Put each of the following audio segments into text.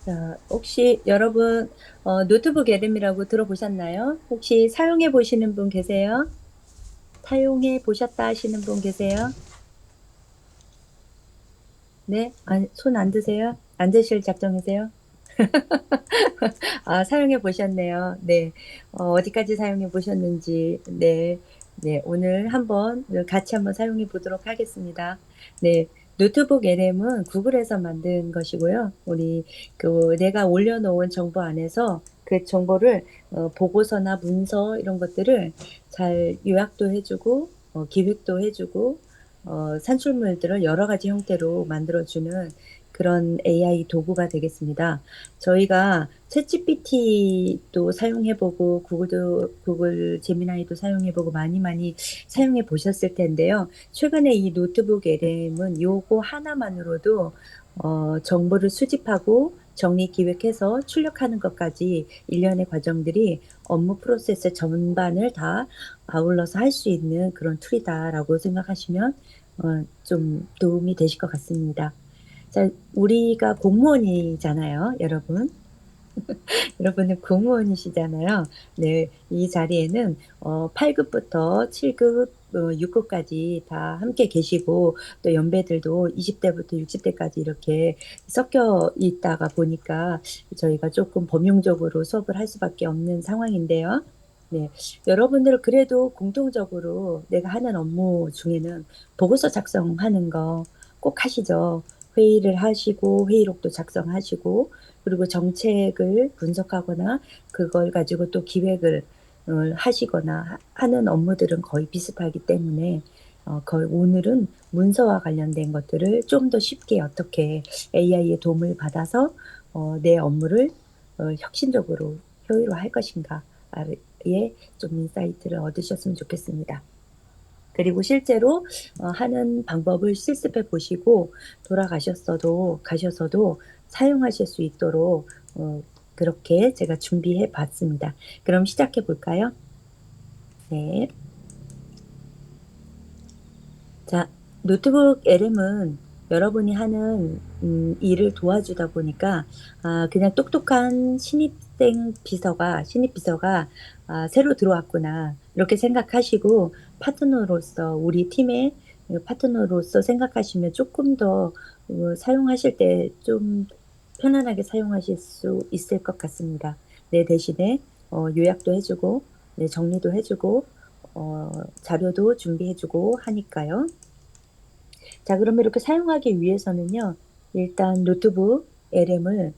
자, 혹시 여러분 노트북 에름이라고 들어보셨나요? 혹시 사용해 보시는 분 계세요? 사용해 보셨다 하시는 분 계세요? 네? 손 안 드세요? 안 드실 작정이세요? 아, 사용해 보셨네요. 네. 어디까지 사용해 보셨는지, 네. 네. 오늘 같이 한번 사용해 보도록 하겠습니다. 네. 노트북 LM은 구글에서 만든 것이고요. 내가 올려놓은 정보 안에서 그 정보를, 보고서나 문서 이런 것들을 잘 요약도 해주고, 기획도 해주고, 산출물들을 여러 가지 형태로 만들어주는 그런 AI 도구가 되겠습니다. 저희가 챗GPT도 사용해보고 구글 제미나이도 사용해보고 많이 많이 사용해 보셨을 텐데요. 최근에 이 노트북 LM은 요거 하나만으로도 정보를 수집하고 정리 기획해서 출력하는 것까지 일련의 과정들이 업무 프로세스 전반을 다 아울러서 할 수 있는 그런 툴이다라고 생각하시면 좀 도움이 되실 것 같습니다. 자, 우리가 공무원이잖아요, 여러분. 여러분은 공무원이시잖아요. 네, 이 자리에는 8급부터 7급, 6급까지 다 함께 계시고 또 연배들도 20대부터 60대까지 이렇게 섞여 있다가 보니까 저희가 조금 범용적으로 수업을 할 수밖에 없는 상황인데요. 네, 여러분들 그래도 공통적으로 내가 하는 업무 중에는 보고서 작성하는 거 꼭 하시죠. 회의를 하시고 회의록도 작성하시고 그리고 정책을 분석하거나 그걸 가지고 또 기획을 하시거나 하는 업무들은 거의 비슷하기 때문에 거의 오늘은 문서와 관련된 것들을 좀 더 쉽게 어떻게 AI의 도움을 받아서 내 업무를 혁신적으로 효율화할 것인가에 좀 인사이트를 얻으셨으면 좋겠습니다. 그리고 실제로 하는 방법을 실습해 보시고 가셔서도 사용하실 수 있도록 그렇게 제가 준비해 봤습니다. 그럼 시작해 볼까요? 네. 자, 노트북 LM은 여러분이 하는 일을 도와주다 보니까 그냥 똑똑한 신입 비서가 새로 들어왔구나 이렇게 생각하시고 우리 팀의 파트너로서 생각하시면 조금 더 사용하실 때 좀 편안하게 사용하실 수 있을 것 같습니다. 네, 대신에 요약도 해주고, 네, 정리도 해주고, 자료도 준비해주고 하니까요. 자, 그러면 이렇게 사용하기 위해서는요, 일단 노트북 LM을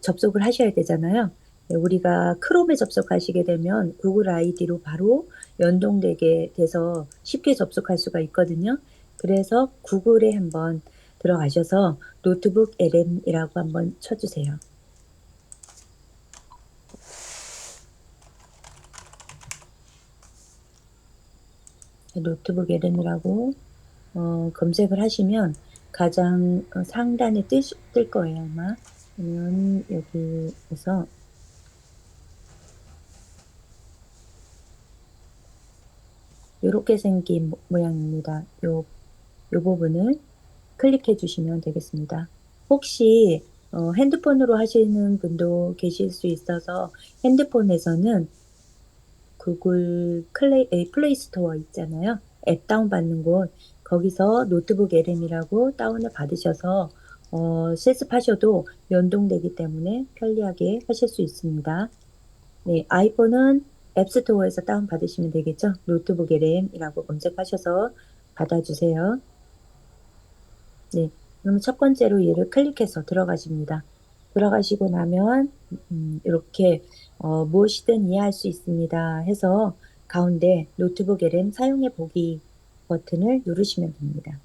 접속을 하셔야 되잖아요. 네, 우리가 크롬에 접속하시게 되면 구글 아이디로 바로 연동되게 돼서 쉽게 접속할 수가 있거든요. 그래서 구글에 한번 들어가셔서 노트북 LM이라고 한번 쳐주세요. 노트북 LM이라고 검색을 하시면 가장 상단에 뜰 거예요, 아마. 그러면 여기에서 이렇게 생긴 모양입니다. 요 부분을 클릭해 주시면 되겠습니다. 혹시 핸드폰으로 하시는 분도 계실 수 있어서 핸드폰에서는 플레이 스토어 있잖아요. 앱 다운받는 곳, 거기서 노트북 LM이라고 다운을 받으셔서 실습하셔도 연동되기 때문에 편리하게 하실 수 있습니다. 네, 아이폰은 앱스토어에서 다운받으시면 되겠죠? 노트북 LM이라고 검색하셔서 받아주세요. 네, 그럼 첫 번째로 얘를 클릭해서 들어가십니다. 들어가시고 나면 이렇게 무엇이든 이해할 수 있습니다 해서 가운데 노트북 LM 사용해 보기 버튼을 누르시면 됩니다.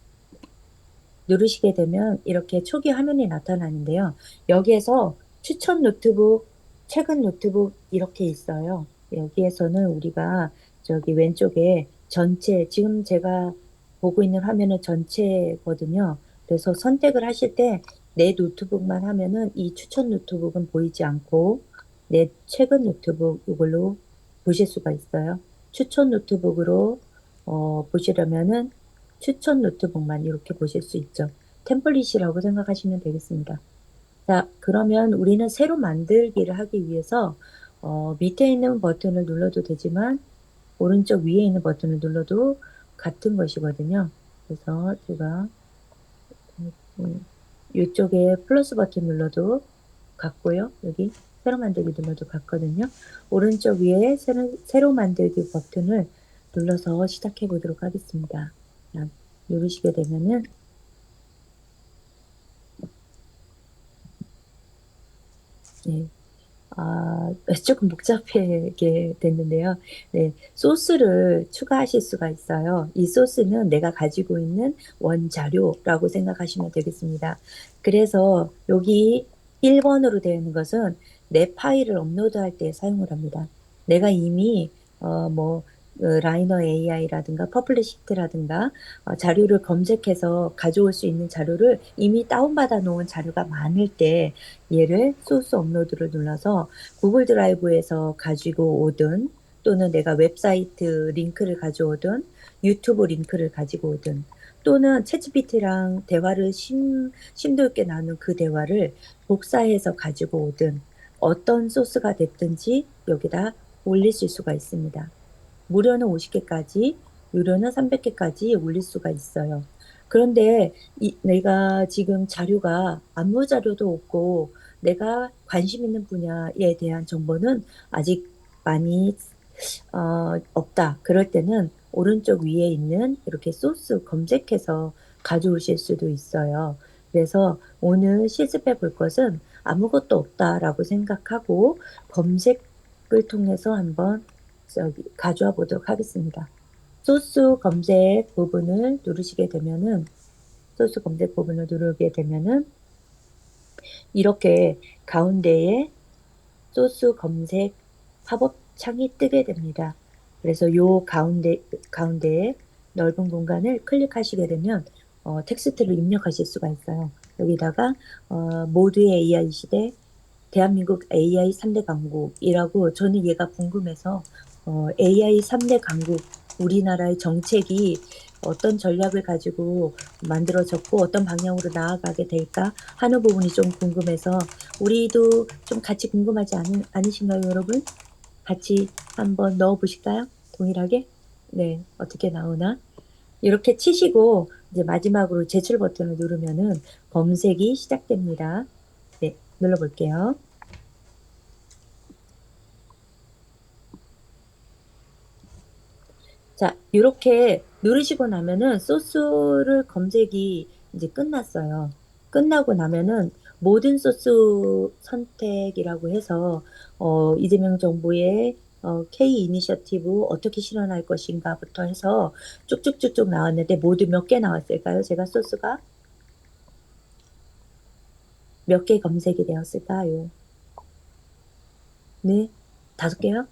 누르시게 되면 이렇게 초기 화면이 나타나는데요. 여기에서 추천 노트북, 최근 노트북 이렇게 있어요. 여기에서는 우리가 저기 왼쪽에 지금 제가 보고 있는 화면은 전체거든요. 그래서 선택을 하실 때 내 노트북만 하면은 이 추천 노트북은 보이지 않고 내 최근 노트북 이걸로 보실 수가 있어요. 추천 노트북으로 보시려면은 추천 노트북만 이렇게 보실 수 있죠. 템플릿이라고 생각하시면 되겠습니다. 자, 그러면 우리는 새로 만들기를 하기 위해서 밑에 있는 버튼을 눌러도 되지만 오른쪽 위에 있는 버튼을 눌러도 같은 것이거든요. 그래서 제가 이쪽에 플러스 버튼 눌러도 같고요. 여기 새로 만들기 눌러도 같거든요. 오른쪽 위에 새로 만들기 버튼을 눌러서 시작해 보도록 하겠습니다. 자, 누르시게 되면은 네, 조금 복잡하게 됐는데요. 네, 소스를 추가하실 수가 있어요. 이 소스는 내가 가지고 있는 원자료라고 생각하시면 되겠습니다. 그래서 여기 1번으로 되어 있는 것은 내 파일을 업로드할 때 사용을 합니다. 내가 이미 라이너 AI라든가 퍼플리시트라든가 자료를 검색해서 가져올 수 있는 자료를 이미 다운받아 놓은 자료가 많을 때 얘를 소스 업로드를 눌러서 구글 드라이브에서 가지고 오든 또는 내가 웹사이트 링크를 가져오든 유튜브 링크를 가지고 오든 또는 챗GPT랑 대화를 심도 있게 나눈 그 대화를 복사해서 가지고 오든 어떤 소스가 됐든지 여기다 올리실 수가 있습니다. 무료는 50개까지, 유료는 300개까지 올릴 수가 있어요. 그런데 내가 지금 자료가 아무 자료도 없고 내가 관심 있는 분야에 대한 정보는 아직 많이 없다. 그럴 때는 오른쪽 위에 있는 이렇게 소스 검색해서 가져오실 수도 있어요. 그래서 오늘 실습해 볼 것은 아무것도 없다라고 생각하고 검색을 통해서 한번 가져와 보도록 하겠습니다. 소스 검색 부분을 누르시게 되면은 소스 검색 부분을 누르게 되면은 이렇게 가운데에 소스 검색 팝업 창이 뜨게 됩니다. 그래서 요 가운데에 넓은 공간을 클릭하시게 되면 텍스트를 입력하실 수가 있어요. 여기다가 모두의 AI 시대 대한민국 AI 3대 강국이라고 저는 얘가 궁금해서 AI 3대 강국 우리나라의 정책이 어떤 전략을 가지고 만들어졌고 어떤 방향으로 나아가게 될까 하는 부분이 좀 궁금해서 우리도 좀 같이 궁금하지 않으신가요, 여러분? 같이 한번 넣어 보실까요? 동일하게? 네, 어떻게 나오나? 이렇게 치시고 이제 마지막으로 제출 버튼을 누르면은 검색이 시작됩니다. 네, 눌러볼게요. 자, 이렇게 누르시고 나면은 소스를 검색이 이제 끝났어요. 끝나고 나면은 모든 소스 선택이라고 해서 이재명 정부의 K 이니셔티브 어떻게 실현할 것인가부터 해서 쭉쭉쭉쭉 나왔는데 모두 몇 개 나왔을까요? 제가 소스가 몇 개 검색이 되었을까요? 네, 5개요?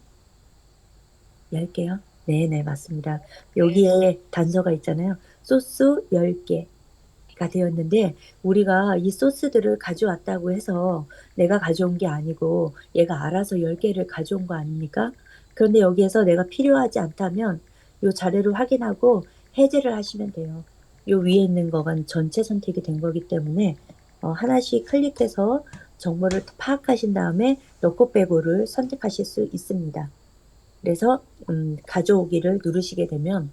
10개요? 네네, 맞습니다. 여기에 단서가 있잖아요. 소스 10개가 되었는데, 우리가 이 소스들을 가져왔다고 해서 내가 가져온 게 아니고, 얘가 알아서 10개를 가져온 거 아닙니까? 그런데 여기에서 내가 필요하지 않다면, 요 자료를 확인하고 해제를 하시면 돼요. 요 위에 있는 거가 전체 선택이 된 거기 때문에, 하나씩 클릭해서 정보를 파악하신 다음에 넣고 빼고를 선택하실 수 있습니다. 그래서 가져오기를 누르시게 되면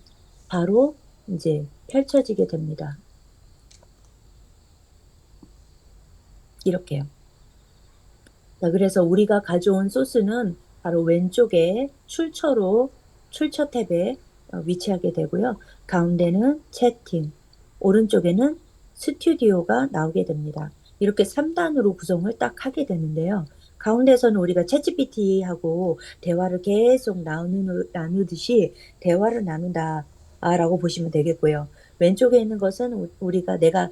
바로 이제 펼쳐지게 됩니다. 이렇게요. 자, 그래서 우리가 가져온 소스는 바로 왼쪽에 출처 탭에 위치하게 되고요. 가운데는 채팅, 오른쪽에는 스튜디오가 나오게 됩니다. 이렇게 3단으로 구성을 딱 하게 되는데요. 가운데서는 우리가 챗GPT하고 대화를 계속 나누듯이 대화를 나눈다라고 보시면 되겠고요. 왼쪽에 있는 것은 내가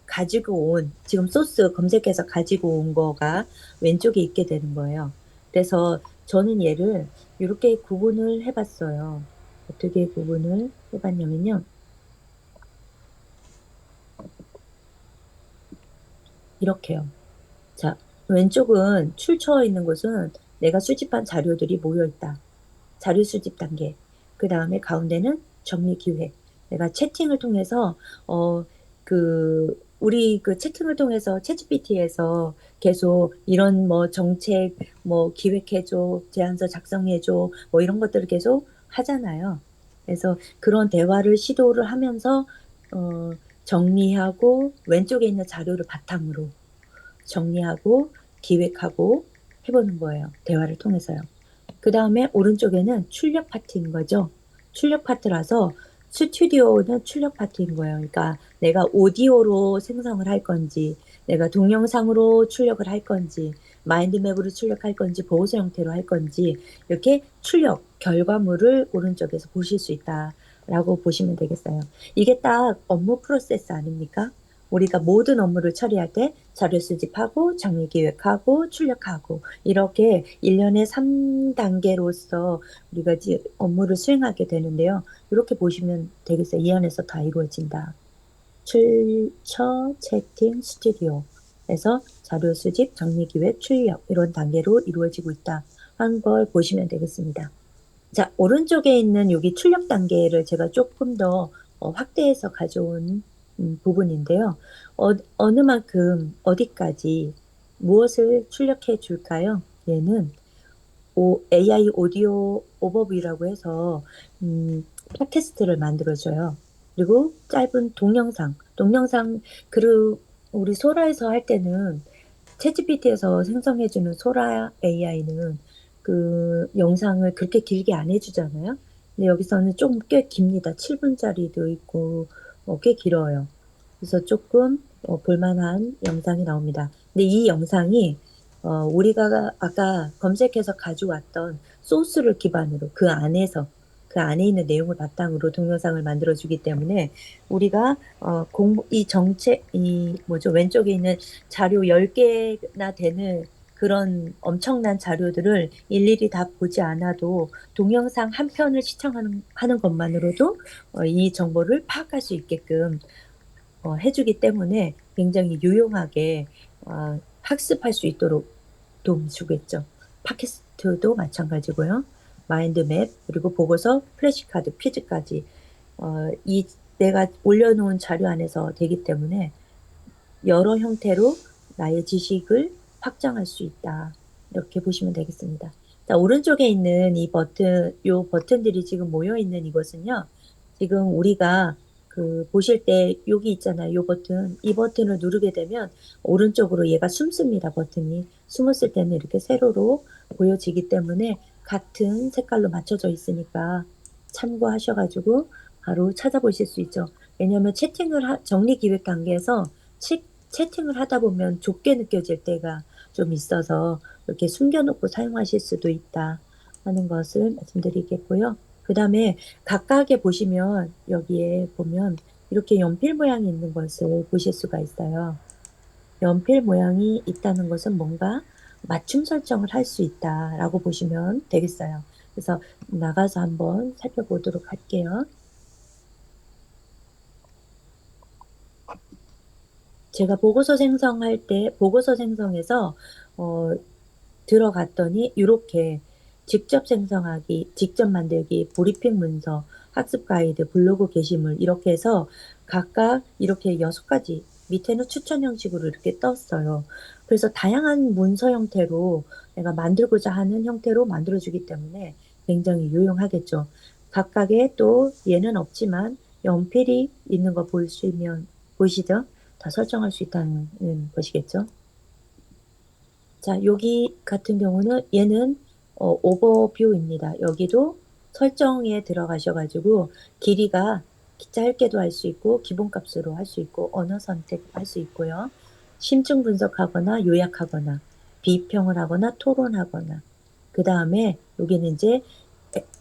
가지고 지금 소스 검색해서 가지고 온 거가 왼쪽에 있게 되는 거예요. 그래서 저는 얘를 이렇게 구분을 해봤어요. 어떻게 구분을 해봤냐면요. 이렇게요. 자, 왼쪽은 출처 있는 곳은 내가 수집한 자료들이 모여있다. 자료 수집 단계. 그 다음에 가운데는 정리 기회. 내가 채팅을 통해서, 어, 우리 그 채팅을 통해서 챗GPT에서 계속 이런 뭐 정책 뭐 기획해줘, 제안서 작성해줘, 뭐 이런 것들을 계속 하잖아요. 그래서 그런 대화를 시도를 하면서 정리하고 왼쪽에 있는 자료를 바탕으로 정리하고 기획하고 해보는 거예요. 대화를 통해서요. 그 다음에 오른쪽에는 출력 파트인 거죠. 출력 파트라서 스튜디오는 출력 파트인 거예요. 그러니까 내가 오디오로 생성을 할 건지, 내가 동영상으로 출력을 할 건지, 마인드맵으로 출력할 건지, 보고서 형태로 할 건지, 이렇게 출력, 결과물을 오른쪽에서 보실 수 있다라고 보시면 되겠어요. 이게 딱 업무 프로세스 아닙니까? 우리가 모든 업무를 처리할 때 자료 수집하고 정리 기획하고 출력하고 이렇게 1년에 3단계로서 우리가 이제 업무를 수행하게 되는데요. 이렇게 보시면 되겠어요. 이 안에서 다 이루어진다. 출처, 채팅, 스튜디오에서 자료 수집, 정리 기획, 출력 이런 단계로 이루어지고 있다. 한 걸 보시면 되겠습니다. 자, 오른쪽에 있는 여기 출력 단계를 제가 조금 더 확대해서 가져온 부분인데요. 어느 만큼 어디까지 무엇을 출력해 줄까요? 얘는 AI 오디오 오버뷰라고 해서 팟캐스트를 만들어줘요. 그리고 짧은 동영상 그리고 우리 소라에서 할 때는 챗GPT에서 생성해주는 소라 AI는 그 영상을 그렇게 길게 안 해주잖아요. 근데 여기서는 좀 꽤 깁니다. 7분짜리도 있고 꽤 길어요. 그래서 조금 볼만한 영상이 나옵니다. 근데 이 영상이 우리가 아까 검색해서 가져왔던 소스를 기반으로 그 안에 있는 내용을 바탕으로 동영상을 만들어주기 때문에 우리가 이 정책, 이 뭐죠? 왼쪽에 있는 자료 10개나 되는 그런 엄청난 자료들을 일일이 다 보지 않아도 동영상 한 편을 하는 것만으로도 이 정보를 파악할 수 있게끔 해주기 때문에 굉장히 유용하게 학습할 수 있도록 도움 주겠죠. 팟캐스트도 마찬가지고요. 마인드맵, 그리고 보고서, 플래시카드, 퀴즈까지 이 내가 올려놓은 자료 안에서 되기 때문에 여러 형태로 나의 지식을 확장할 수 있다. 이렇게 보시면 되겠습니다. 자, 오른쪽에 있는 요 버튼들이 지금 모여 있는 이것은요. 지금 우리가 그 보실 때 여기 있잖아요. 이 버튼을 누르게 되면 오른쪽으로 얘가 숨습니다. 버튼이. 숨었을 때는 이렇게 세로로 보여지기 때문에 같은 색깔로 맞춰져 있으니까 참고하셔가지고 바로 찾아보실 수 있죠. 왜냐하면 정리 기획 단계에서 채팅을 하다 보면 좁게 느껴질 때가 좀 있어서 이렇게 숨겨놓고 사용하실 수도 있다 하는 것을 말씀드리겠고요. 그 다음에 각각에 보시면 여기에 보면 이렇게 연필 모양이 있는 것을 보실 수가 있어요. 연필 모양이 있다는 것은 뭔가 맞춤 설정을 할 수 있다라고 보시면 되겠어요. 그래서 나가서 한번 살펴보도록 할게요. 제가 보고서 생성해서 들어갔더니 이렇게 직접 만들기, 브리핑 문서, 학습 가이드, 블로그 게시물 이렇게 해서 각각 이렇게 6가지 밑에는 추천 형식으로 이렇게 떴어요. 그래서 다양한 문서 형태로 내가 만들고자 하는 형태로 만들어주기 때문에 굉장히 유용하겠죠. 각각의 또 얘는 없지만 연필이 있는 거 보이시죠? 다 설정할 수 있다는 것이겠죠. 자, 여기 같은 경우는 얘는 오버뷰입니다. 여기도 설정에 들어가셔가지고 길이가 짧게도 할 수 있고 기본값으로 할 수 있고 언어 선택할 수 있고요. 심층 분석하거나 요약하거나 비평을 하거나 토론하거나 그 다음에 여기는 이제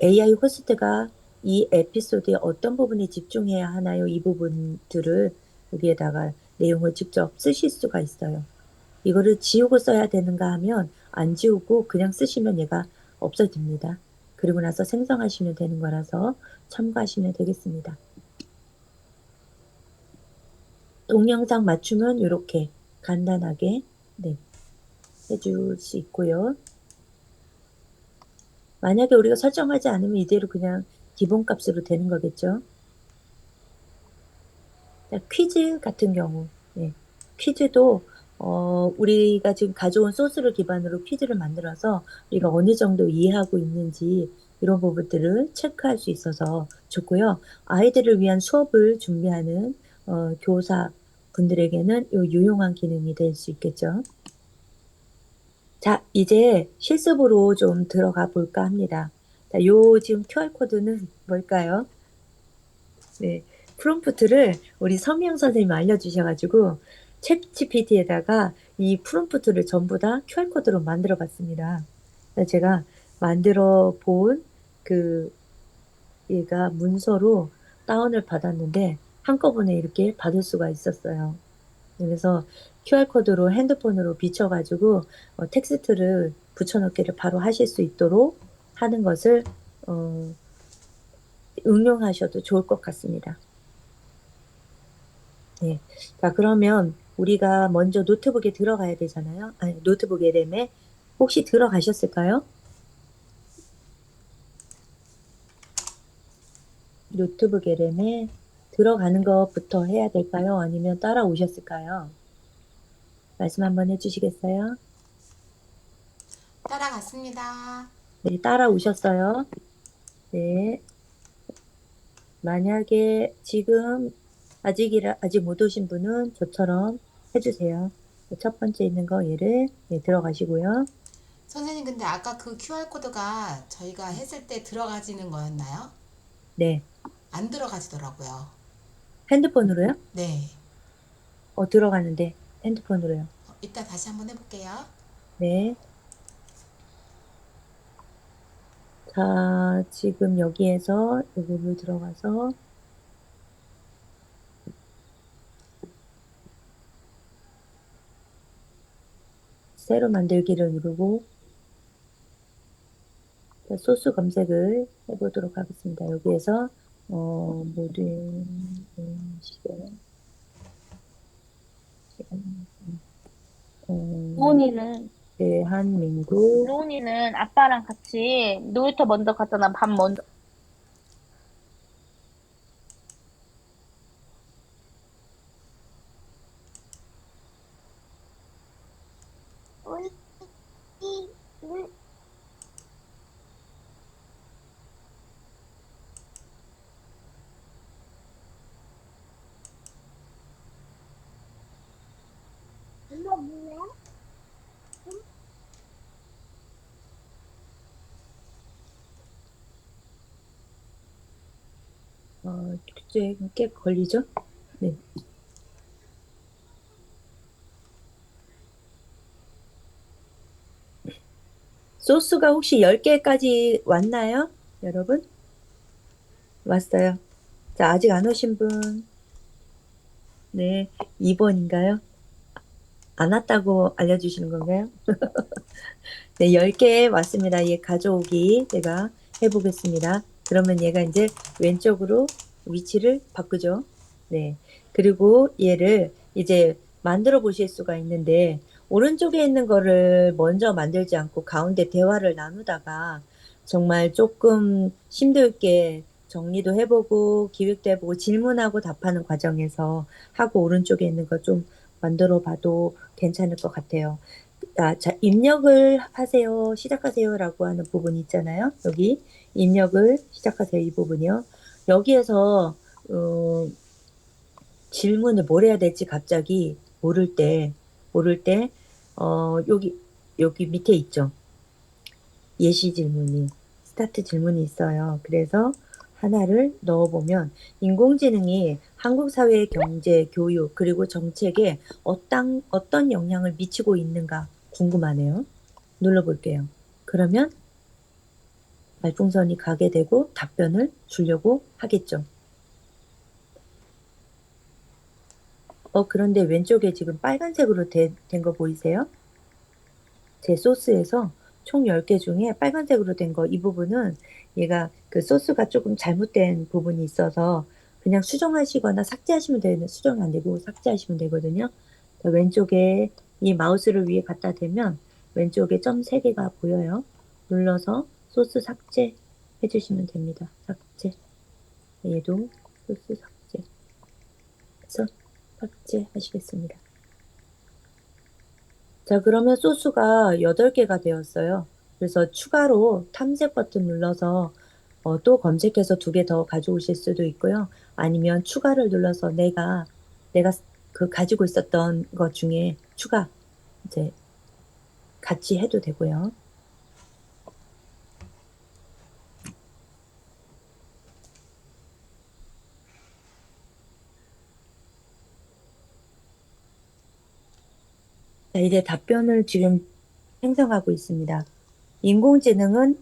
AI 호스트가 이 에피소드에 어떤 부분에 집중해야 하나요? 이 부분들을 여기에다가 내용을 직접 쓰실 수가 있어요. 이거를 지우고 써야 되는가 하면 안 지우고 그냥 쓰시면 얘가 없어집니다. 그리고 나서 생성하시면 되는 거라서 참고하시면 되겠습니다. 동영상 맞춤은 이렇게 간단하게 해줄 수 있고요. 만약에 우리가 설정하지 않으면 이대로 그냥 기본값으로 되는 거겠죠. 자, 퀴즈 같은 경우 퀴즈도 우리가 지금 가져온 소스를 기반으로 퀴즈를 만들어서 우리가 어느 정도 이해하고 있는지 이런 부분들을 체크할 수 있어서 좋고요. 아이들을 위한 수업을 준비하는 교사 분들에게는 요 유용한 기능이 될 수 있겠죠. 자, 이제 실습으로 좀 들어가 볼까 합니다. 자, 요 지금 QR코드는 뭘까요? 네, 프롬프트를 우리 서미영 선생님이 알려주셔가지고 챗GPT에다가 이 프롬프트를 전부 다 QR코드로 만들어 봤습니다. 그래서 제가 만들어 본 그 얘가 문서로 다운을 받았는데 한꺼번에 이렇게 받을 수가 있었어요. 그래서 QR코드로 핸드폰으로 비춰가지고 텍스트를 붙여넣기를 바로 하실 수 있도록 하는 것을 어, 응용하셔도 좋을 것 같습니다. 네. 자, 그러면 우리가 먼저 노트북에 들어가야 되잖아요. 아니, 노트북 LM에 혹시 들어가셨을까요? 노트북 LM에 들어가는 것부터 해야 될까요? 아니면 따라오셨을까요? 말씀 한번 해주시겠어요? 따라갔습니다. 네, 따라오셨어요. 네. 만약에 지금 아직 못 오신 분은 저처럼 해주세요. 첫 번째 있는 거 얘를 네, 들어가시고요. 선생님, 근데 아까 그 QR코드가 저희가 했을 때 들어가지는 거였나요? 네. 안 들어가지더라고요. 핸드폰으로요? 네. 들어가는데 핸드폰으로요. 이따 다시 한번 해볼게요. 네. 자, 지금 여기에서 여기로 들어가서 새로 만들기를 누르고 자, 소스 검색을 해보도록 하겠습니다. 여기에서 모든 음식을 어, 로운이는 대한민국 로운이는 아빠랑 같이 놀이터 먼저 갔잖아. 밥 먼저. 꽤 걸리죠? 네. 소스가 혹시 10개까지 왔나요? 여러분? 왔어요. 자, 아직 안 오신 분. 네. 2번인가요? 안 왔다고 알려주시는 건가요? 네, 10개 왔습니다. 얘 가져오기 제가 해보겠습니다. 그러면 얘가 이제 왼쪽으로 위치를 바꾸죠. 네. 그리고 얘를 이제 만들어 보실 수가 있는데, 오른쪽에 있는 거를 먼저 만들지 않고 가운데 대화를 나누다가 정말 조금 힘들게 정리도 해보고 기획도 해보고 질문하고 답하는 과정에서 하고 오른쪽에 있는 거 좀 만들어 봐도 괜찮을 것 같아요. 자, 입력을 하세요. 시작하세요라고 하는 부분이 있잖아요. 여기 입력을 시작하세요. 이 부분이요. 여기에서 어, 질문을 뭘 해야 될지 갑자기 모를 때 여기 밑에 있죠. 예시 질문이 스타트 질문이 있어요. 그래서 하나를 넣어보면 인공지능이 한국 사회의 경제, 교육, 그리고 정책에 어떤 영향을 미치고 있는가 궁금하네요. 눌러볼게요. 그러면 말풍선이 가게 되고 답변을 주려고 하겠죠. 그런데 왼쪽에 지금 빨간색으로 된 거 보이세요? 제 소스에서 총 10개 중에 빨간색으로 된 거, 이 부분은 얘가 그 소스가 조금 잘못된 부분이 있어서 그냥 수정하시거나 삭제하시면 되는, 수정이 안 되고 삭제하시면 되거든요. 자, 왼쪽에 이 마우스를 위에 갖다 대면 왼쪽에 점 3개가 보여요. 눌러서 소스 삭제 해주시면 됩니다. 삭제. 얘도 소스 삭제. 해서 삭제하시겠습니다. 자, 그러면 소스가 8개가 되었어요. 그래서 추가로 탐색 버튼 눌러서 또 검색해서 2개 더 가져오실 수도 있고요. 아니면 추가를 눌러서 내가 그 가지고 있었던 것 중에 추가 이제 같이 해도 되고요. 자, 이제 답변을 지금 생성하고 있습니다. 인공지능은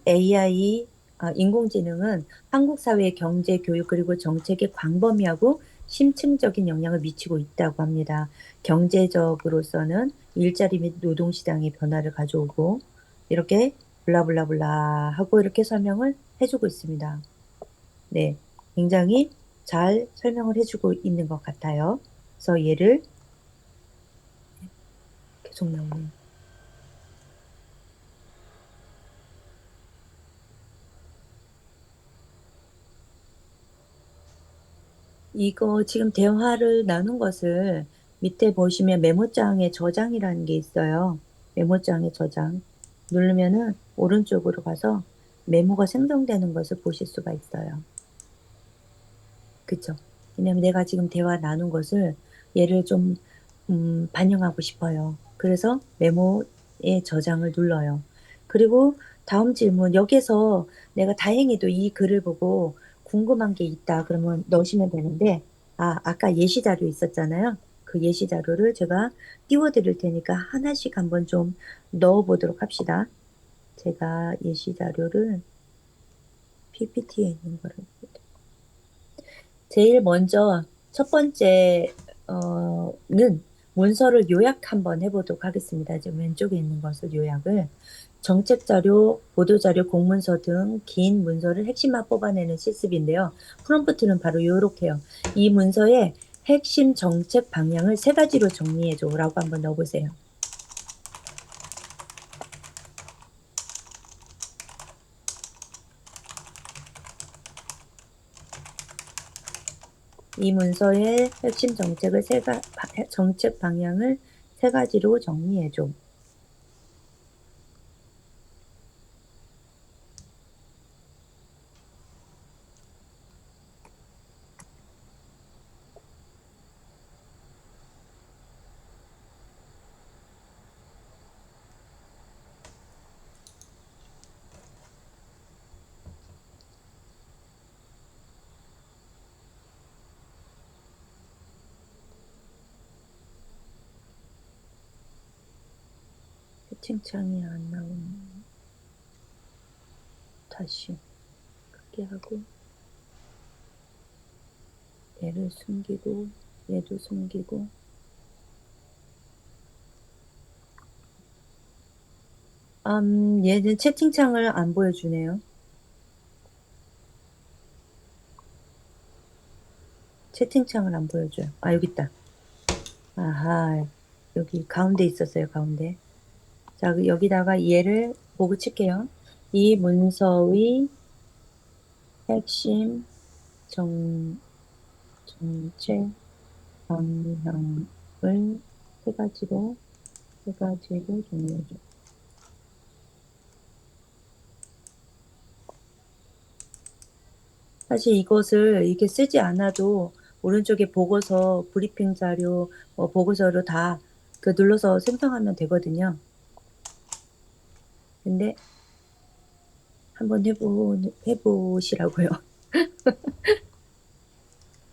한국 사회의 경제, 교육, 그리고 정책에 광범위하고 심층적인 영향을 미치고 있다고 합니다. 경제적으로서는 일자리 및 노동시장의 변화를 가져오고, 이렇게 블라블라블라 하고 이렇게 설명을 해주고 있습니다. 네, 굉장히 잘 설명을 해주고 있는 것 같아요. 그래서 얘를 계속 나오네요. 이거 지금 대화를 나눈 것을 밑에 보시면 메모장에 저장이라는 게 있어요. 메모장에 저장. 누르면은 오른쪽으로 가서 메모가 생성되는 것을 보실 수가 있어요. 그쵸? 왜냐면 내가 지금 대화 나눈 것을 얘를 좀, 반영하고 싶어요. 그래서 메모에 저장을 눌러요. 그리고 다음 질문, 여기서 내가 다행히도 이 글을 보고 궁금한 게 있다. 그러면 넣으시면 되는데, 아까 예시 자료 있었잖아요. 그 예시 자료를 제가 띄워 드릴 테니까 하나씩 한번 좀 넣어 보도록 합시다. 제가 예시 자료를 PPT에 있는 거를. 제일 먼저 첫 번째는 문서를 요약 한번 해보도록 하겠습니다. 지금 왼쪽에 있는 것을 요약을 정책 자료, 보도 자료, 공문서 등 긴 문서를 핵심만 뽑아내는 실습인데요. 프롬프트는 바로 이렇게요. 이 문서의 핵심 정책 방향을 3가지로 정리해줘라고 한번 넣어보세요. 이 문서의 핵심 정책 방향을 3가지로 정리해줘. 채팅창이 안 나오네. 다시 크게 하고 얘를 숨기고 얘도 숨기고 얘는 채팅창을 안 보여주네요. 채팅창을 안 보여줘요. 여기 있다. 아하, 여기 가운데 있었어요. 가운데. 자, 여기다가 얘를 보고 칠게요. 이 문서의 핵심 정책 방향을 세 가지로 정리해줘. 사실 이것을 이렇게 쓰지 않아도 오른쪽에 보고서, 브리핑 자료, 보고서로 다 그 눌러서 생성하면 되거든요. 근데 한번 해보시라고요.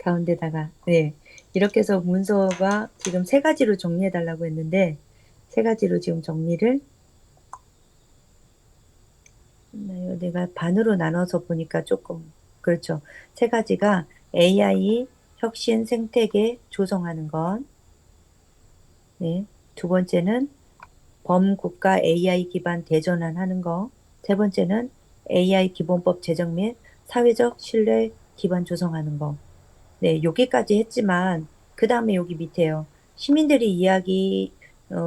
가운데다가. 네. 이렇게 해서 문서가 지금 3가지로 정리해달라고 했는데, 3가지로 지금 정리를 했나요? 내가 반으로 나눠서 보니까 조금, 그렇죠. 3가지가 AI 혁신 생태계 조성하는 것. 네. 2번째는 범국가 AI 기반 대전환 하는 거. 3번째는 AI 기본법 제정 및 사회적 신뢰 기반 조성하는 거. 네, 여기까지 했지만 그 다음에 여기 밑에요. 시민들이 이해하기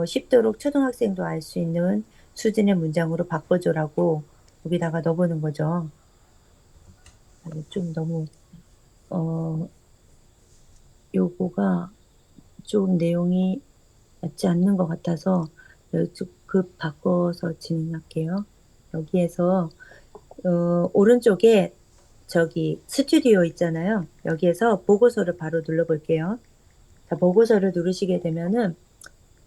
쉽도록 초등학생도 알 수 있는 수준의 문장으로 바꿔줘라고 여기다가 넣어보는 거죠. 좀 너무 어 요거가 좀 내용이 맞지 않는 것 같아서 급 바꿔서 진행할게요. 여기에서 오른쪽에 저기 스튜디오 있잖아요. 여기에서 보고서를 바로 눌러볼게요. 자, 보고서를 누르시게 되면은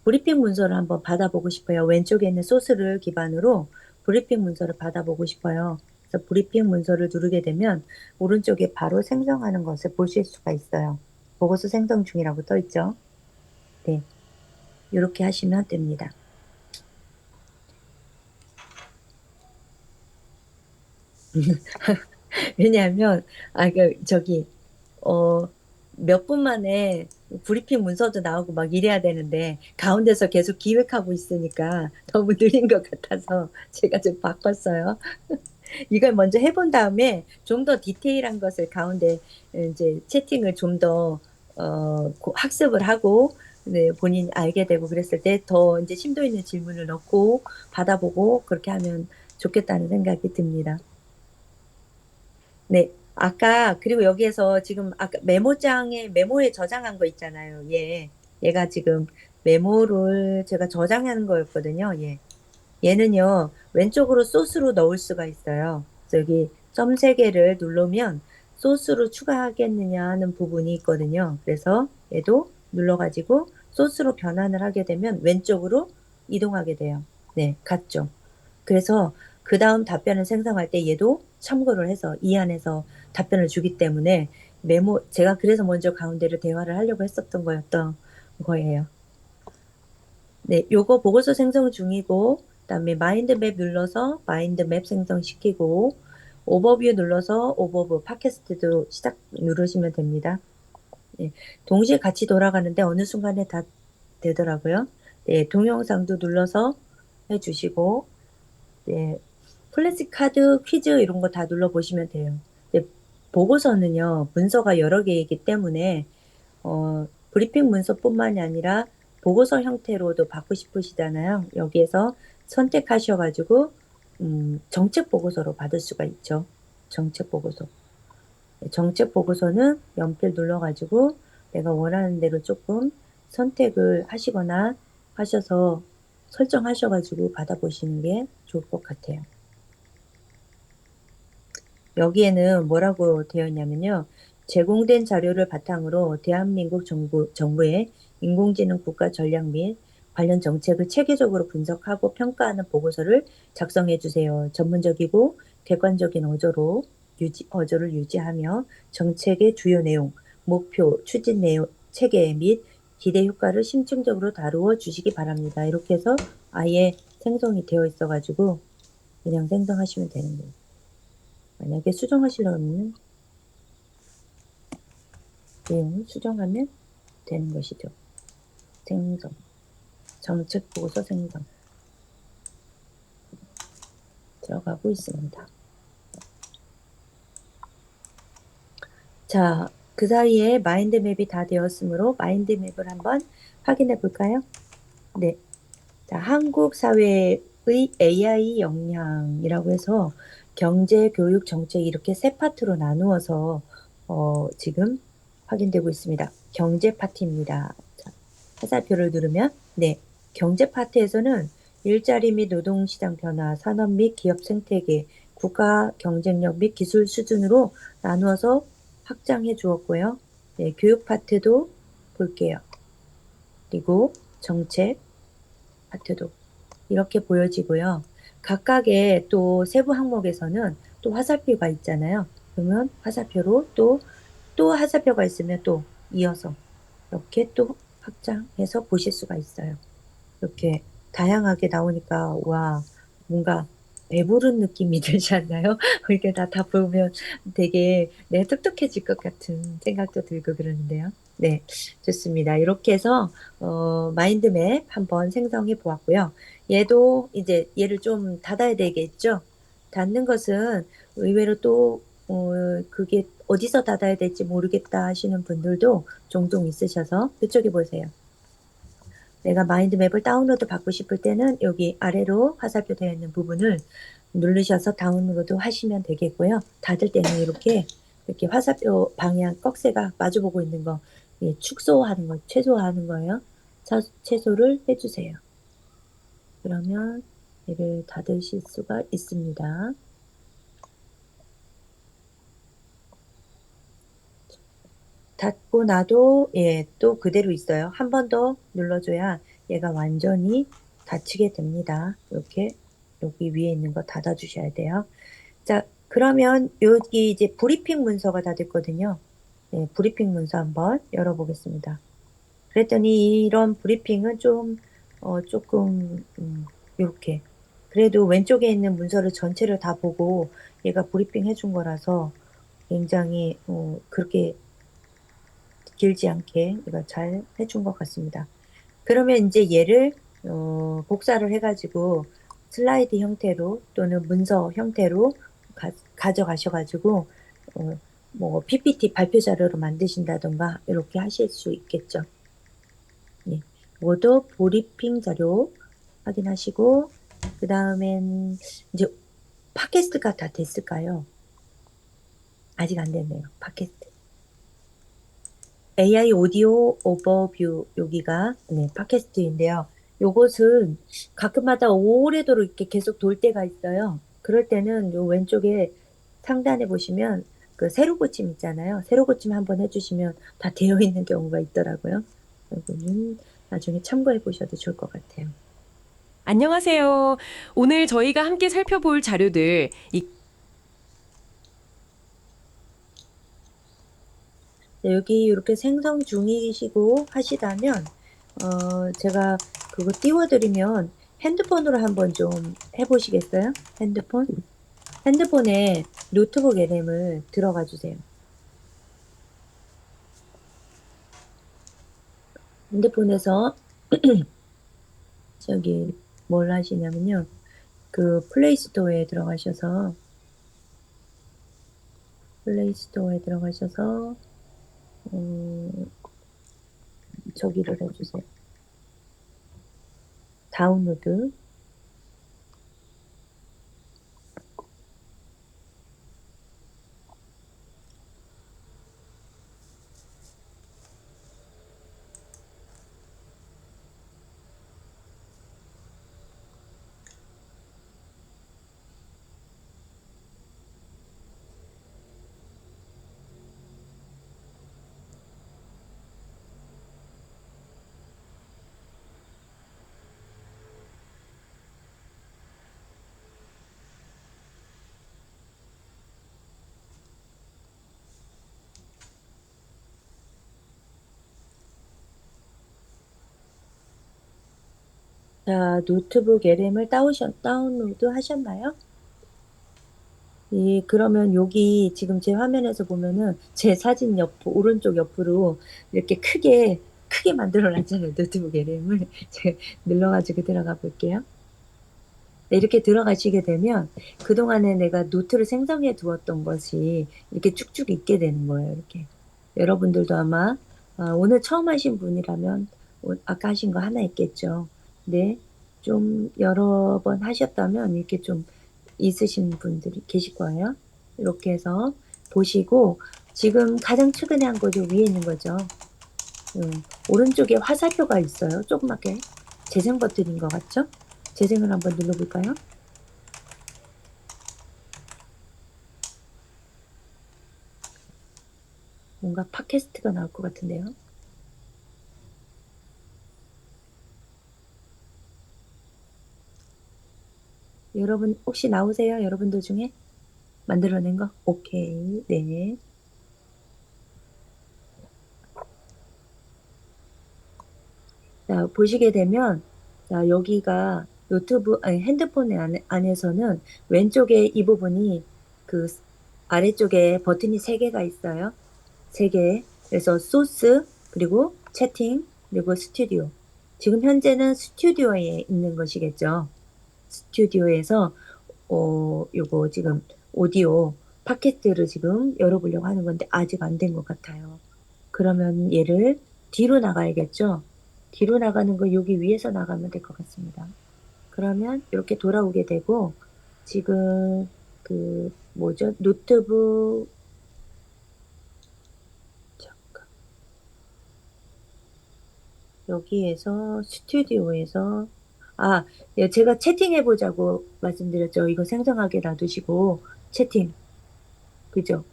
브리핑 문서를 한번 받아보고 싶어요. 왼쪽에 있는 소스를 기반으로 브리핑 문서를 받아보고 싶어요. 그래서 브리핑 문서를 누르게 되면 오른쪽에 바로 생성하는 것을 보실 수가 있어요. 보고서 생성 중이라고 떠 있죠. 네, 이렇게 하시면 됩니다. 왜냐하면 저기 어, 몇 분 만에 브리핑 문서도 나오고 막 이래야 되는데 가운데서 계속 기획하고 있으니까 너무 느린 것 같아서 제가 좀 바꿨어요. 이걸 먼저 해본 다음에 좀 더 디테일한 것을 가운데 이제 채팅을 좀 더 학습을 하고 네, 본인이 알게 되고 그랬을 때 더 이제 심도 있는 질문을 넣고 받아보고 그렇게 하면 좋겠다는 생각이 듭니다. 네. 아까 그리고 여기에서 지금 아까 메모장에 메모에 저장한 거 있잖아요. 얘가 지금 메모를 제가 저장하는 거였거든요. 얘는요, 왼쪽으로 소스로 넣을 수가 있어요. 그래서 여기 점 3개를 누르면 소스로 추가하겠느냐 하는 부분이 있거든요. 그래서 얘도 눌러가지고 소스로 변환을 하게 되면 왼쪽으로 이동하게 돼요. 네, 같죠. 그래서 그 다음 답변을 생성할 때 얘도 참고를 해서 이 안에서 답변을 주기 때문에 제가 그래서 먼저 가운데를 대화를 하려고 했었던 거였던 거예요. 네, 요거 보고서 생성 중이고, 그다음에 마인드맵 눌러서 마인드맵 생성시키고, 오버뷰 눌러서 오버뷰 팟캐스트도 시작 누르시면 됩니다. 네, 동시에 같이 돌아가는데 어느 순간에 다 되더라고요. 네, 동영상도 눌러서 해주시고, 네, 플래시 카드, 퀴즈 이런 거 다 눌러보시면 돼요. 네, 보고서는요, 문서가 여러 개이기 때문에 브리핑 문서뿐만이 아니라 보고서 형태로도 받고 싶으시잖아요. 여기에서 선택하셔가지고 정책 보고서로 받을 수가 있죠. 정책 보고서. 네, 정책 보고서는 연필 눌러가지고 내가 원하는 대로 조금 선택을 하시거나 하셔서 설정하셔가지고 받아보시는 게 좋을 것 같아요. 여기에는 뭐라고 되어 있냐면요. 제공된 자료를 바탕으로 대한민국 정부의 인공지능 국가 전략 및 관련 정책을 체계적으로 분석하고 평가하는 보고서를 작성해 주세요. 전문적이고 객관적인 어조를 유지하며 정책의 주요 내용, 목표, 추진 내용, 체계 및 기대 효과를 심층적으로 다루어 주시기 바랍니다. 이렇게 해서 아예 생성이 되어 있어가지고 그냥 생성하시면 되는 거예요. 만약에 수정하시려면 내용을 수정하면 되는 것이죠. 생성. 정책 보고서 생성. 들어가고 있습니다. 자, 그 사이에 마인드맵이 다 되었으므로 마인드맵을 한번 확인해 볼까요? 네. 자, 한국 사회의 AI 역량이라고 해서 경제, 교육, 정책 이렇게 세 파트로 나누어서 지금 확인되고 있습니다. 경제 파트입니다. 자, 화살표를 누르면 네, 경제 파트에서는 일자리 및 노동시장 변화, 산업 및 기업 생태계, 국가 경쟁력 및 기술 수준으로 나누어서 확장해 주었고요. 네, 교육 파트도 볼게요. 그리고 정책 파트도 이렇게 보여지고요. 각각의 또 세부 항목에서는 또 화살표가 있잖아요. 그러면 화살표로 또 화살표가 있으면 또 이어서 이렇게 또 확장해서 보실 수가 있어요. 이렇게 다양하게 나오니까 와 뭔가 배부른 느낌이 들지 않나요? 이렇게 다 보면 되게 똑똑해질 것 같은 생각도 들고 그러는데요. 네, 좋습니다. 이렇게 해서 마인드맵 한번 생성해 보았고요. 얘도 이제 얘를 좀 닫아야 되겠죠? 닫는 것은 의외로 또 그게 어디서 닫아야 될지 모르겠다 하시는 분들도 종종 있으셔서 그쪽에 보세요. 내가 마인드맵을 다운로드 받고 싶을 때는 여기 아래로 화살표 되어 있는 부분을 누르셔서 다운로드 하시면 되겠고요. 닫을 때는 이렇게 화살표 방향 꺽쇠가 마주보고 있는 거 축소하는 거, 최소화하는 거예요. 최소를 해주세요. 그러면 얘를 닫으실 수가 있습니다. 닫고 나도 또 그대로 있어요. 한 번 더 눌러줘야 얘가 완전히 닫히게 됩니다. 이렇게 여기 위에 있는 거 닫아주셔야 돼요. 자, 그러면 여기 이제 브리핑 문서가 다 됐거든요. 네, 브리핑 문서 한번 열어보겠습니다. 그랬더니 이런 브리핑은 조금, 이렇게. 그래도 왼쪽에 있는 문서를 전체를 다 보고 얘가 브리핑 해준 거라서 굉장히, 그렇게 길지 않게 얘가 잘 해준 것 같습니다. 그러면 이제 얘를, 복사를 해가지고 슬라이드 형태로 또는 문서 형태로 가져가셔가지고, 어, 뭐, PPT 발표 자료로 만드신다던가 이렇게 하실 수 있겠죠. 네. 워드 브리핑 자료 확인하시고, 그 다음엔 이제 팟캐스트가 다 됐을까요? 아직 안 됐네요. 팟캐스트. AI 오디오 오버뷰 여기가 네, 팟캐스트인데요. 요것은 가끔마다 오래도록 이렇게 계속 돌 때가 있어요. 그럴 때는 요 왼쪽에 상단에 보시면 그 세로 고침 있잖아요. 세로 고침 한번 해주시면 다 되어 있는 경우가 있더라고요. 이거는 나중에 참고해 보셔도 좋을 것 같아요. 안녕하세요. 오늘 저희가 함께 살펴볼 자료들, 네, 여기 이렇게 생성 중이시고 하시다면, 제가 그거 띄워드리면 핸드폰으로 한번 좀 해보시겠어요? 핸드폰? 핸드폰에 노트북 LM을 들어가 주세요. 핸드폰에서 저기 뭘 하시냐면요. 그 플레이스토어에 들어가셔서, 저기를 해주세요. 다운로드. 자, 노트북 LM을 다운로드 하셨나요? 예, 그러면 여기 지금 제 화면에서 보면은 제 사진 오른쪽 옆으로 이렇게 크게 만들어 놨잖아요. 노트북 LM을. 제가 눌러가지고 들어가 볼게요. 네, 이렇게 들어가시게 되면 그동안에 내가 노트를 생성해 두었던 것이 이렇게 쭉쭉 있게 되는 거예요. 이렇게. 여러분들도 아마 오늘 처음 하신 분이라면 아까 하신 거 하나 있겠죠. 네. 좀 여러 번 하셨다면 이렇게 좀 있으신 분들이 계실 거예요. 이렇게 해서 보시고 지금 가장 최근에 한 거죠. 위에 있는 거죠. 오른쪽에 화살표가 있어요. 조그맣게 재생 버튼인 것 같죠? 재생을 한번 눌러볼까요? 뭔가 팟캐스트가 나올 것 같은데요. 여러분 혹시 나오세요? 여러분들 중에 만들어낸 거? 오케이. 네. 자, 보시게 되면 자, 여기가 핸드폰 안에서는 왼쪽에 이 부분이 그 아래쪽에 버튼이 3개가 있어요. 3개. 그래서 소스, 그리고 채팅, 그리고 스튜디오. 지금 현재는 스튜디오에 있는 것이겠죠. 스튜디오에서 요거 지금 오디오 팟캐스트를 지금 열어보려고 하는 건데 아직 안 된 것 같아요. 그러면 얘를 뒤로 나가야겠죠? 뒤로 나가는 거 여기 위에서 나가면 될 것 같습니다. 그러면 이렇게 돌아오게 되고 지금 그 뭐죠? 노트북 잠깐 여기에서 스튜디오에서 예, 제가 채팅해 보자고 말씀드렸죠. 이거 생성하게 놔두시고 채팅. 그죠?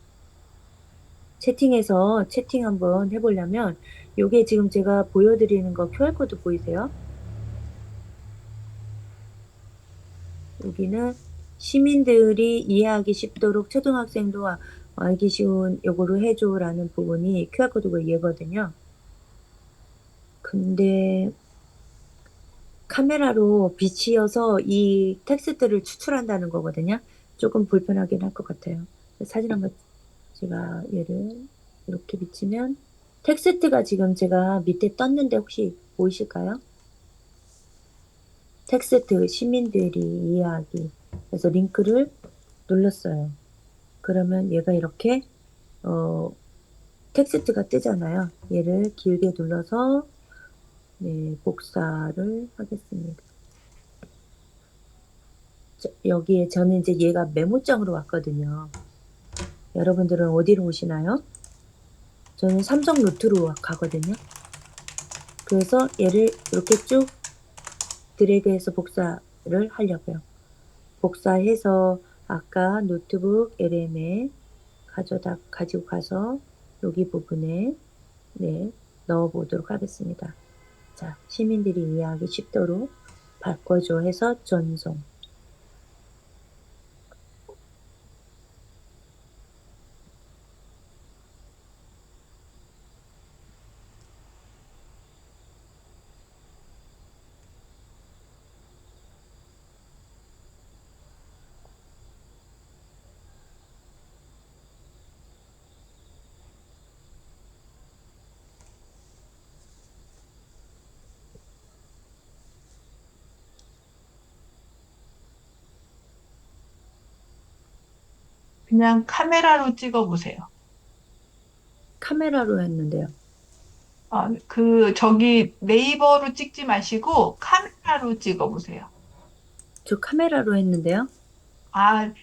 채팅해서 채팅 한번 해보려면 요게 지금 제가 보여드리는 거 QR코드 보이세요? 여기는 시민들이 이해하기 쉽도록 초등학생도 알기 쉬운 요거로 해줘라는 부분이 QR코드가 얘거든요. 근데 카메라로 비치어서 이 텍스트를 추출한다는 거거든요. 조금 불편하긴 할 것 같아요. 사진 한번 제가 얘를 이렇게 비치면 텍스트가 지금 제가 밑에 떴는데 혹시 보이실까요? 텍스트 시민들이 이해하기. 그래서 링크를 눌렀어요. 그러면 얘가 이렇게 텍스트가 뜨잖아요. 얘를 길게 눌러서 네, 복사를 하겠습니다. 여기에 저는 이제 얘가 메모장으로 왔거든요. 여러분들은 어디로 오시나요? 저는 삼성 노트로 가거든요. 그래서 얘를 이렇게 쭉 드래그해서 복사를 하려고요. 복사해서 아까 노트북 LM에 가지고 가서 여기 부분에 네, 넣어 보도록 하겠습니다. 자, 시민들이 이해하기 쉽도록 바꿔줘 해서 전송. 그냥 카메라로 찍어보세요. 카메라로 했는데요. 저기 네이버로 찍지 마시고 카메라로 찍어보세요. 저 카메라로 했는데요.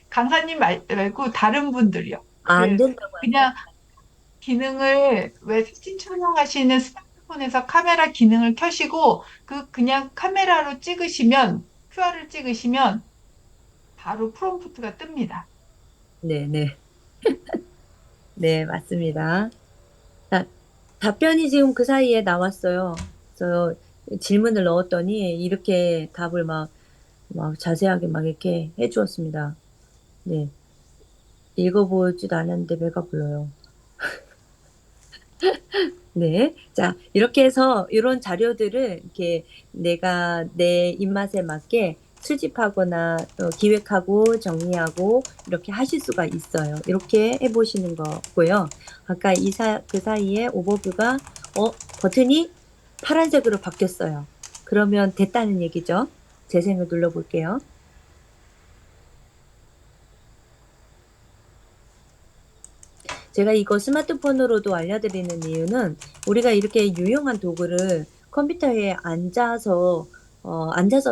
강사님 말고 다른 분들이요. 안 된다고 하세요? 그냥 기능을 왜 사진 촬영하시는 스마트폰에서 카메라 기능을 켜시고 그냥 카메라로 찍으시면 QR을 찍으시면 바로 프롬프트가 뜹니다. 네네. 네, 맞습니다. 자, 답변이 지금 그 사이에 나왔어요. 그래서 질문을 넣었더니 이렇게 답을 막 자세하게 막 이렇게 해주었습니다. 네. 읽어보지도 않았는데 배가 불러요. 네. 자, 이렇게 해서 이런 자료들을 이렇게 내가 내 입맛에 맞게 수집하거나 기획하고 정리하고 이렇게 하실 수가 있어요. 이렇게 해보시는 거고요. 아까 그 사이에 오버뷰가 버튼이 파란색으로 바뀌었어요. 그러면 됐다는 얘기죠. 재생을 눌러볼게요. 제가 이거 스마트폰으로도 알려드리는 이유는 우리가 이렇게 유용한 도구를 컴퓨터에 앉아서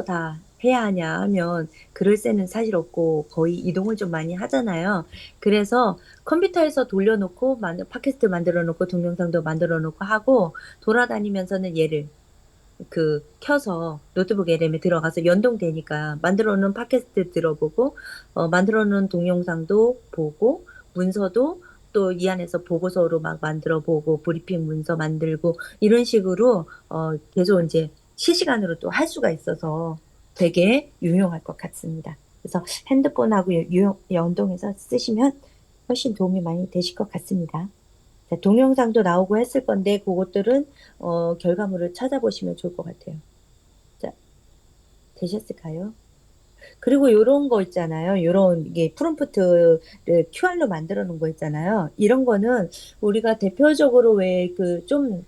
다 해야 하냐 하면 그럴 새는 사실 없고 거의 이동을 좀 많이 하잖아요. 그래서 컴퓨터에서 돌려놓고 팟캐스트 만들어 놓고 동영상도 만들어 놓고 하고 돌아다니면서는 얘를 켜서 노트북 LM에 들어가서 연동되니까 만들어 놓은 팟캐스트 들어보고 만들어 놓은 동영상도 보고 문서도 또 이 안에서 보고서로 막 만들어 보고 브리핑 문서 만들고 이런 식으로 계속 이제 실시간으로 또 할 수가 있어서 되게 유용할 것 같습니다. 그래서 핸드폰하고 연동해서 쓰시면 훨씬 도움이 많이 되실 것 같습니다. 자, 동영상도 나오고 했을 건데 그것들은 결과물을 찾아보시면 좋을 것 같아요. 자, 되셨을까요? 그리고 요런 거 있잖아요. 요런 이게 프롬프트를 QR로 만들어 놓은 거 있잖아요. 이런 거는 우리가 대표적으로 왜 좀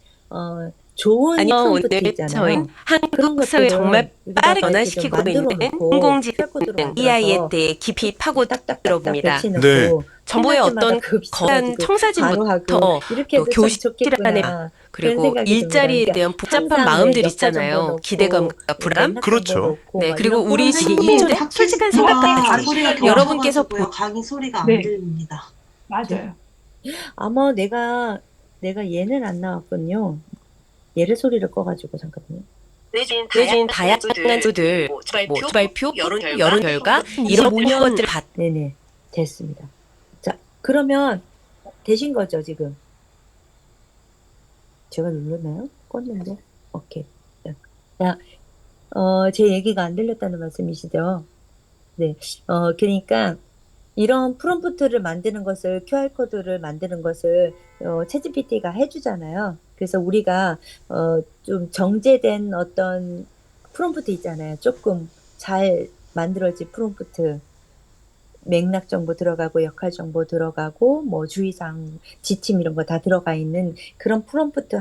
좋은 안녕, 프롬프트 오늘 있잖아요. 저희는 그런 한국 사회 것들을 정말 여기다가 빠르게 이렇게 좀 변화시키고 만들어 있는 놓고 인공지능 QR코드로 AI에 만들어서 대해 깊이 파고 딱딱딱딱 들어봅니다. 배치놓고 네. 정보의 끝날 때마다 어떤 그거 거대한 비춰가지고 바로 하고 청사진부터 이렇게 또 해도 참 교실안의 좋겠구나 그런 그리고 생각이 듭니다. 일자리에 그러니까 대한 복잡한 항상 왜 마음들 역할 정보 있잖아요. 넣고 기대감과 불안. 맥락 그렇죠. 정보 넣고 네, 막 그리고 이런 우리 거 되게 선생님, 시민들의 이쁜 솔직한 팟캐스트가 생각까지 소리가 여러분께서 겹쳐가지고요. 강의 소리가 안 네. 들립니다. 맞아요. 아마 내가 얘는 안 나왔군요. 얘를 소리를 꺼가지고 잠깐만요. 내진 다양한 조들, 주발표, 여론 결과 이런 모든 것들을 네네, 됐습니다. 자, 그러면 되신 거죠, 지금? 제가 눌렀나요? 껐는데? 오케이. 자, 제 얘기가 안 들렸다는 말씀이시죠? 네. 그러니까 이런 프롬프트를 만드는 것을, QR코드를 만드는 것을 챗GPT가 해주잖아요. 그래서 우리가 좀 정제된 어떤 프롬프트 있잖아요. 조금 잘 만들어진 프롬프트. 맥락 정보 들어가고 역할 정보 들어가고 뭐 주의사항 지침 이런 거 다 들어가 있는 그런 프롬프트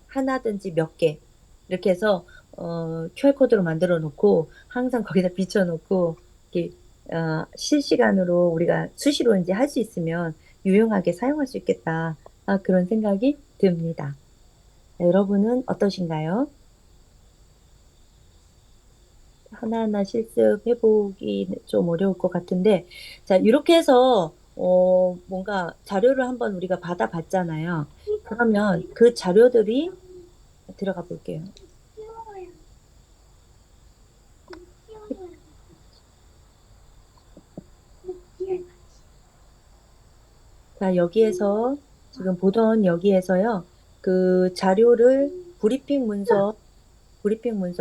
하나든지 몇 개 이렇게 해서 QR코드로 만들어 놓고 항상 거기다 비춰 놓고 이렇게 실시간으로 우리가 수시로 이제 할 수 있으면 유용하게 사용할 수 있겠다. 그런 생각이 듭니다. 여러분은 어떠신가요? 하나하나 실습해보기 좀 어려울 것 같은데, 자, 이렇게 해서, 뭔가 자료를 한번 우리가 받아봤잖아요. 그러면 그 자료들이 들어가 볼게요. 자, 여기에서, 지금 보던 여기에서요, 그 자료를 브리핑 문서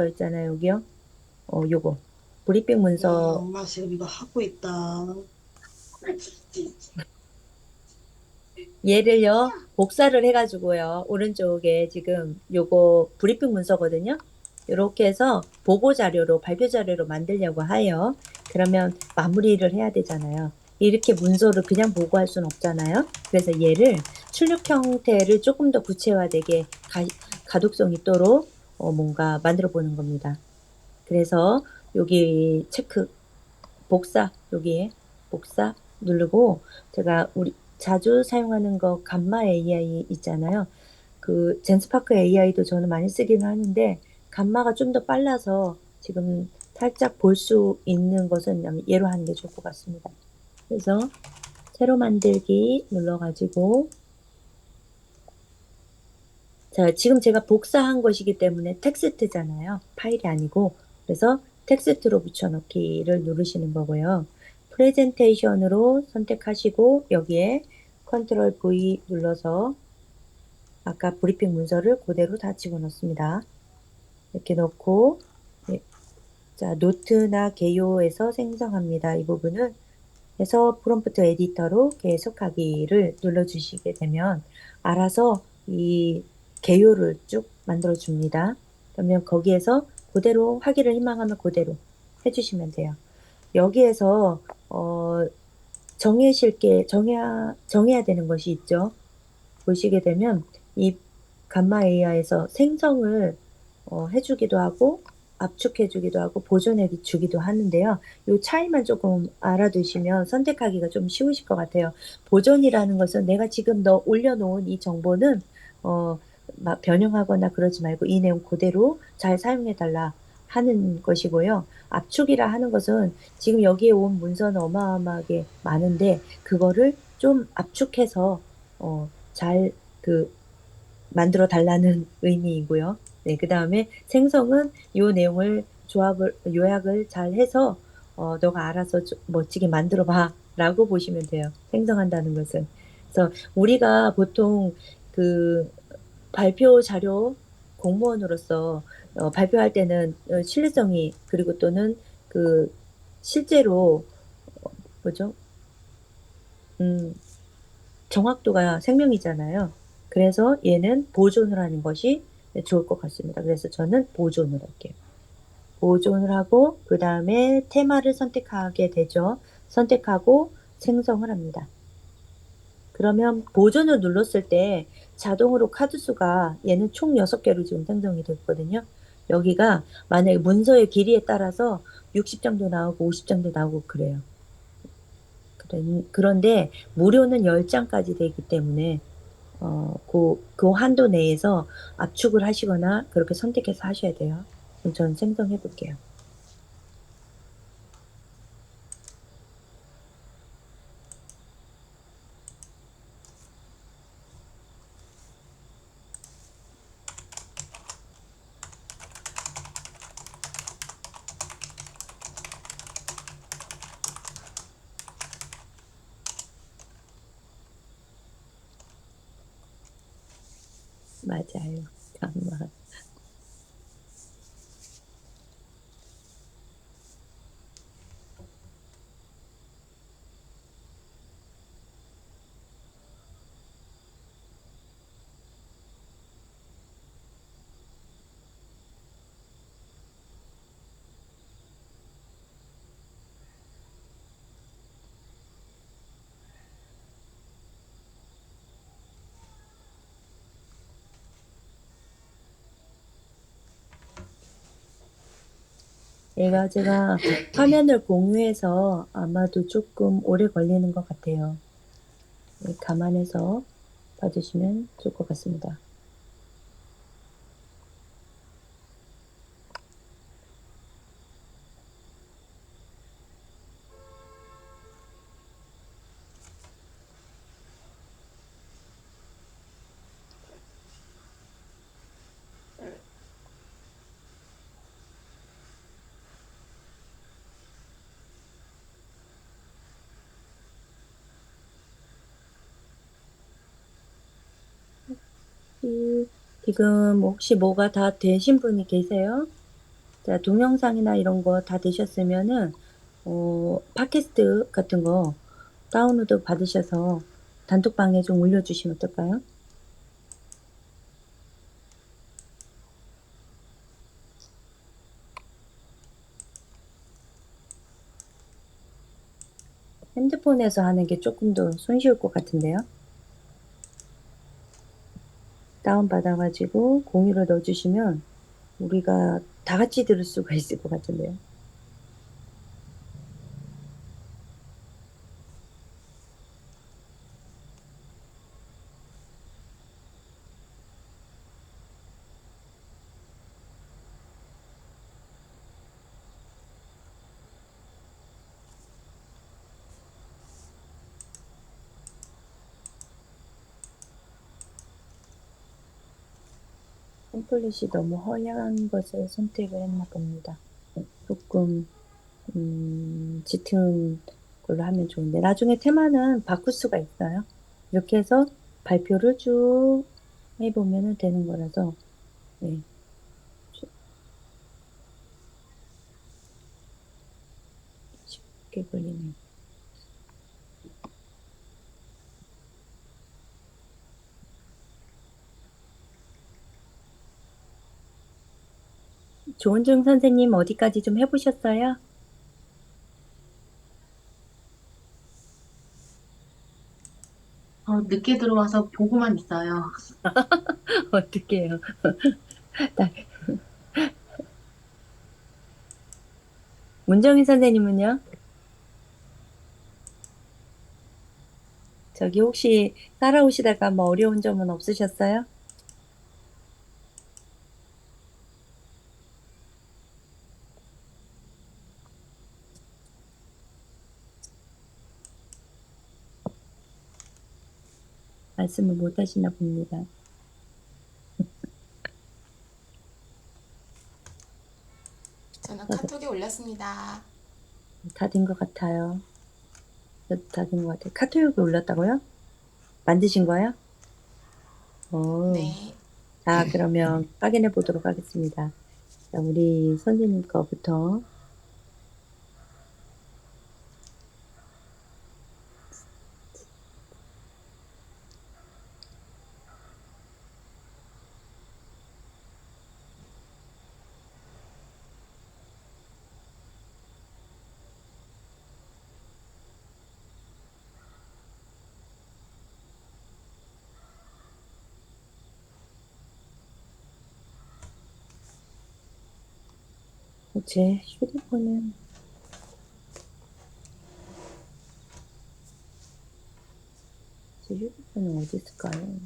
있잖아요, 여기요. 요거. 브리핑 문서 엄마 지금 이거 하고 있다. 얘를요, 복사를 해가지고요, 오른쪽에 지금 요거 브리핑 문서거든요. 이렇게 해서 보고 자료로, 발표 자료로 만들려고 해요. 그러면 마무리를 해야 되잖아요. 이렇게 문서를 그냥 보고할 수는 없잖아요. 그래서 얘를 출력 형태를 조금 더 구체화되게 가독성 있도록 뭔가 만들어 보는 겁니다. 그래서 여기 체크, 여기에 복사 누르고 제가 우리 자주 사용하는 거 감마 AI 있잖아요. 그 젠스파크 AI도 저는 많이 쓰기는 하는데 감마가 좀 더 빨라서 지금 살짝 볼 수 있는 것은 얘로 하는 게 좋을 것 같습니다. 그래서 새로 만들기 눌러가지고 자, 지금 제가 복사한 것이기 때문에 텍스트잖아요. 파일이 아니고. 그래서 텍스트로 붙여넣기를 누르시는 거고요. 프레젠테이션으로 선택하시고 여기에 컨트롤 V 눌러서 아까 브리핑 문서를 그대로 다 집어넣습니다. 이렇게 넣고 자, 노트나 개요에서 생성합니다. 이 부분은 그래서 프롬프트 에디터로 계속하기를 눌러주시게 되면 알아서 이 개요를 쭉 만들어줍니다. 그러면 거기에서 그대로 하기를 희망하면 그대로 해주시면 돼요. 여기에서 정해야 되는 것이 있죠. 보시게 되면 이 감마 AI에서 생성을 해주기도 하고 압축해주기도 하고 보존해주기도 하는데요. 이 차이만 조금 알아두시면 선택하기가 좀 쉬우실 것 같아요. 보존이라는 것은 내가 지금 올려놓은 이 정보는 막 변형하거나 그러지 말고 이 내용 그대로 잘 사용해달라 하는 것이고요. 압축이라 하는 것은 지금 여기에 온 문서는 어마어마하게 많은데 그거를 좀 압축해서 잘 만들어 달라는 의미이고요. 네, 그 다음에 생성은 이 내용을 요약을 잘 해서, 너가 알아서 멋지게 만들어 봐. 라고 보시면 돼요. 생성한다는 것은. 그래서 우리가 보통 그 발표 자료 공무원으로서 발표할 때는 신뢰성이 그리고 또는 그 실제로 뭐죠? 정확도가 생명이잖아요. 그래서 얘는 보존을 하는 것이 좋을 것 같습니다. 그래서 저는 보존을 할게요. 보존을 하고 그 다음에 테마를 선택하게 되죠. 선택하고 생성을 합니다. 그러면 보존을 눌렀을 때 자동으로 카드 수가 얘는 총 6개로 지금 생성이 됐거든요. 여기가 만약에 문서의 길이에 따라서 60 정도 나오고 50 정도 나오고 그래요. 그런데 무료는 10장까지 되기 때문에 그 한도 내에서 압축을 하시거나 그렇게 선택해서 하셔야 돼요. 그럼 저는 생성해 볼게요. 맞아요. 정말. 얘가 제가 화면을 공유해서 아마도 조금 오래 걸리는 것 같아요. 네, 감안해서 봐주시면 좋을 것 같습니다. 지금 혹시 뭐가 다 되신 분이 계세요? 자, 동영상이나 이런 거 다 되셨으면은, 팟캐스트 같은 거 다운로드 받으셔서 단톡방에 좀 올려주시면 어떨까요? 핸드폰에서 하는 게 조금 더 손쉬울 것 같은데요. 다운받아가지고 공유를 넣어주시면 우리가 다 같이 들을 수가 있을 것 같은데요. 템플릿이 너무 허연 것을 선택을 했나 봅니다. 조금 짙은 걸로 하면 좋은데 나중에 테마는 바꿀 수가 있어요. 이렇게 해서 발표를 쭉 해보면 되는 거라서 네. 쉽게 걸리네요. 조은중 선생님 어디까지 좀 해보셨어요? 늦게 들어와서 보고만 있어요. 어떡해요. 나- 문정희 선생님은요? 저기 혹시 따라오시다가 뭐 어려운 점은 없으셨어요? 말씀을 못 하시나 봅니다. 저는 카톡에 올렸습니다. 다 된 것 같아요. 다 된 것 같아요. 카톡에 올렸다고요? 만드신 거예요? 어, 네. 자, 그러면 확인해 보도록 하겠습니다. 자, 우리 선생님 거부터. 제 휴대폰은 제 휴대폰은 어디 있을까요?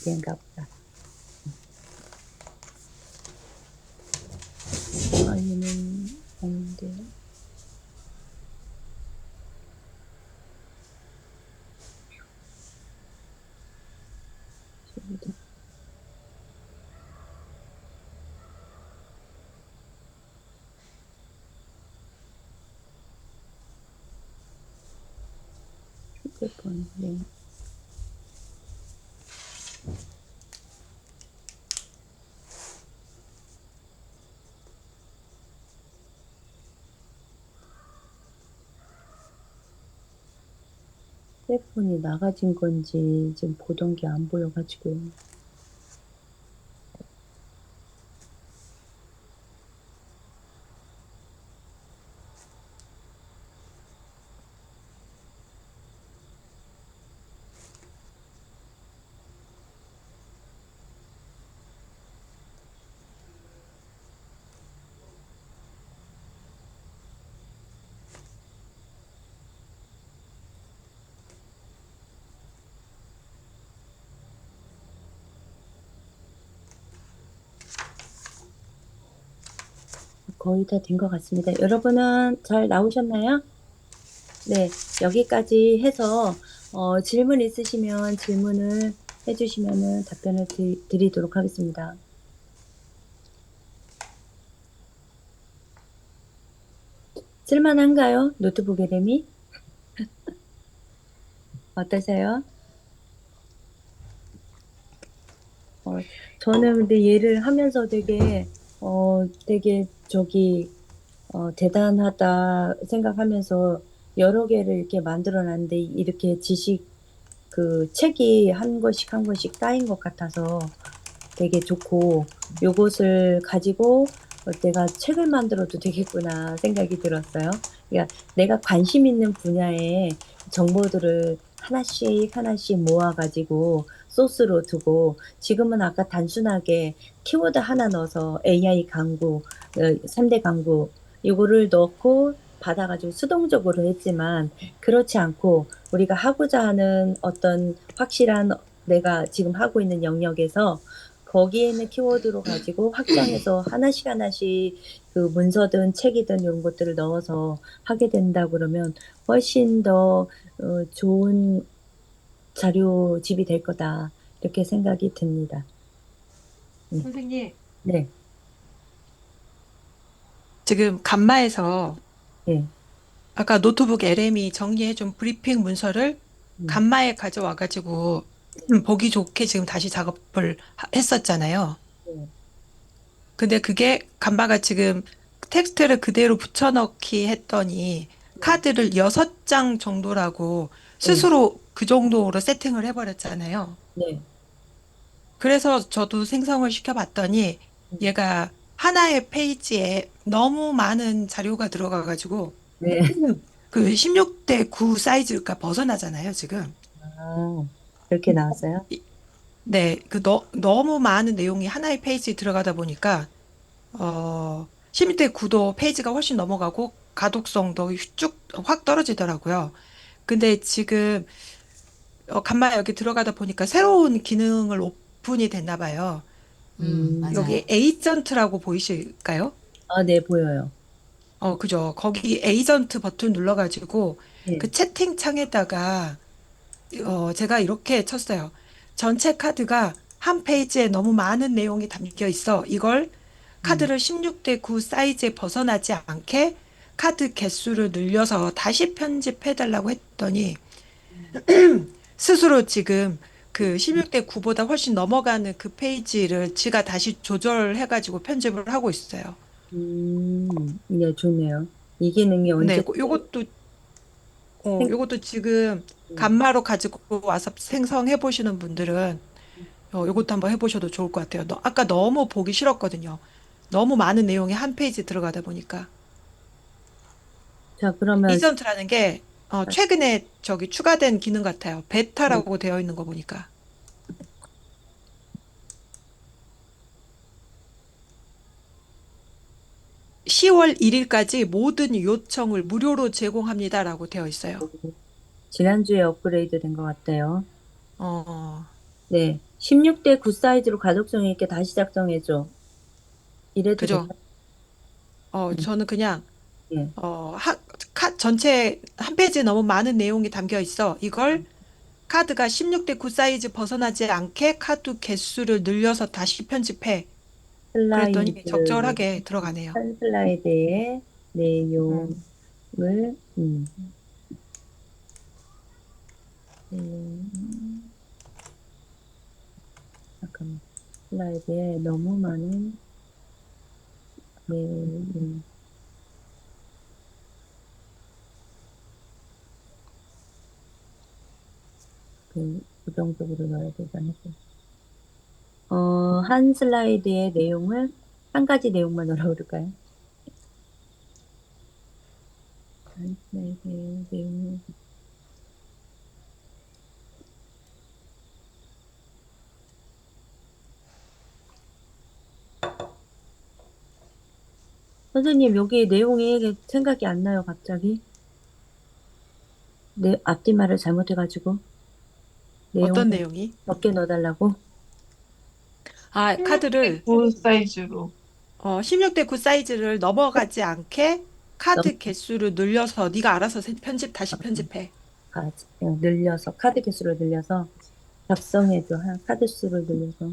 얘인가 보다. 얘는 없는데. 휴대폰. 휴대폰, 네. 휴대폰이 나가진 건지 지금 보던 게 안 보여가지고. 거의 다 된 것 같습니다. 여러분은 잘 나오셨나요? 네, 여기까지 해서 질문 있으시면 질문을 해주시면은 답변을 드리도록 하겠습니다. 쓸만한가요? 노트북 에램이? 어떠세요? 저는 근데 얘를 하면서 되게 대단하다 생각하면서 여러 개를 이렇게 만들어 놨는데 이렇게 그 책이 한 권씩 한 권씩 쌓인 것 같아서 되게 좋고 요것을 가지고 내가 책을 만들어도 되겠구나 생각이 들었어요. 그러니까 내가 관심 있는 분야의 정보들을 하나씩 하나씩 모아가지고 소스로 두고 지금은 아까 단순하게 키워드 하나 넣어서 AI 강구, 3대 강구 이거를 넣고 받아가지고 수동적으로 했지만 그렇지 않고 우리가 하고자 하는 어떤 확실한 내가 지금 하고 있는 영역에서 거기에 있는 키워드로 가지고 확장해서 하나씩 하나씩 그 문서든 책이든 이런 것들을 넣어서 하게 된다 그러면 훨씬 더 좋은 자료집이 될 거다. 이렇게 생각이 듭니다. 선생님, 네, 지금 간마에서 네, 아까 노트북 LM이 정리해준 브리핑 문서를 음, 간마에 가져와가지고 보기 좋게 지금 다시 작업을 했었잖아요. 네, 근데 그게 간마가 지금 텍스트를 그대로 붙여넣기 했더니 카드를 6장 정도라고 네, 스스로 그 정도로 세팅을 해버렸잖아요. 네, 그래서 저도 생성을 시켜봤더니 얘가 하나의 페이지에 너무 많은 자료가 들어가가지고 네. 그 16대 9 사이즈가 벗어나잖아요, 지금. 아, 그렇게 나왔어요? 이- 네, 너무 많은 내용이 하나의 페이지에 들어가다 보니까, 16대 9도 페이지가 훨씬 넘어가고 가독성도 쭉 확 떨어지더라고요. 근데 지금, 간만에 여기 들어가다 보니까 새로운 기능을 오픈이 됐나 봐요. 음, 여기 맞아요. 에이전트라고 보이실까요? 아, 네, 보여요. 그죠. 거기 에이전트 버튼 눌러가지고 네, 그 채팅창에다가 제가 이렇게 쳤어요. 전체 카드가 한 페이지에 너무 많은 내용이 담겨 있어. 이걸 음, 카드를 16대 9 사이즈에 벗어나지 않게 카드 개수를 늘려서 다시 편집해달라고 했더니 스스로 지금 그 16대 9보다 훨씬 넘어가는 그 페이지를 지가 다시 조절해가지고 편집을 하고 있어요. 네, 좋네요. 이 기능이 네, 언제 생, 요것도 지금 음, 간마로 가지고 와서 생성해 보시는 분들은 요것도 한번 해보셔도 좋을 것 같아요. 아까 너무 보기 싫었거든요. 너무 많은 내용이 한 페이지 들어가다 보니까. 자, 그러면 이전트라는 게 최근에 저기 추가된 기능 같아요. 네, 베타라고 되어 있는 거 보니까. 10월 1일까지 모든 요청을 무료로 제공합니다라고 되어 있어요. 지난주에 업그레이드 된 것 같아요. 어, 네. 16대 9 사이즈로 가독성 있게 다시 작성해줘. 이래도 그죠? 될까요? 음, 저는 그냥 예. 전체 한 페이지에 너무 많은 내용이 담겨 있어. 이걸 카드가 16대 9 사이즈 벗어나지 않게 카드 개수를 늘려서 다시 편집해. 슬라이드, 그랬더니 적절하게 들어가네요. 한 슬라이드의 음. 내용을, 잠깐만. 슬라이드에 너무 많은, 네, 부정적으로 넣어야 되지 않을까. 한 슬라이드의 내용을 한 가지 내용만 넣으라고 그럴까요? 한 슬라이드의 내용을. 선생님, 여기 내용이 생각이 안 나요, 갑자기. 내 앞뒤말을 잘못해가지고. 내용 어떤 내용이? 몇 개 넣어달라고? 아, 카드를 9 사이즈로. 16대 9 사이즈를 넘어가지 않게 카드 개수를 늘려서 네가 알아서 다시 편집해. 그냥 늘려서, 카드 개수를 늘려서, 작성해줘. 카드 수를 늘려서.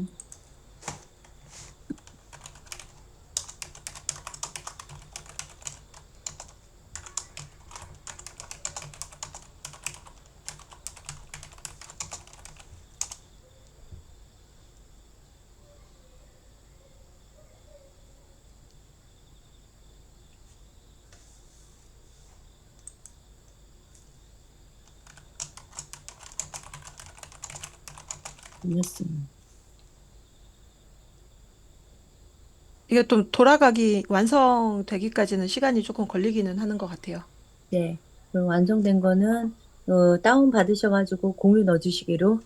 늘렸습니다. 이게 좀 완성되기까지는 시간이 조금 걸리기는 하는 것 같아요. 네. 그럼 완성된 거는, 다운 받으셔가지고 공유 넣어주시기로